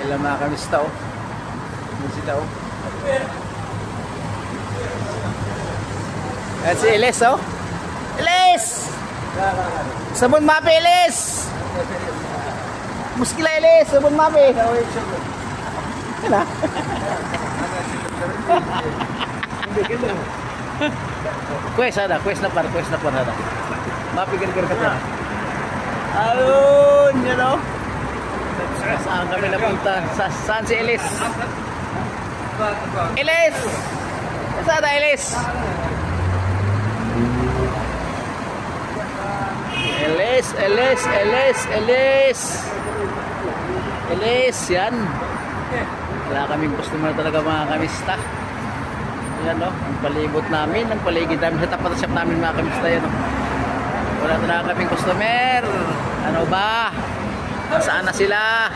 Ilang mga kamista oh. Yan sila oh. Yan si Elis oh. Elis! Sabon mapi Elis! Muskila Elis, sabon mapi. Yan ah. Quest ada, quest na par ada. Mapi gara-gara ka. Ayun, you know. Saan kami napunta? Saan si Elis? Elis! Saan na Elis? Elis, yan. Wala kaming customer talaga mga kamista. Yan o, ang palibot namin, ang paligid namin sa tapat shop namin mga kamista yan o. Wala talaga kaming customer. Ano ba? Saan na sila?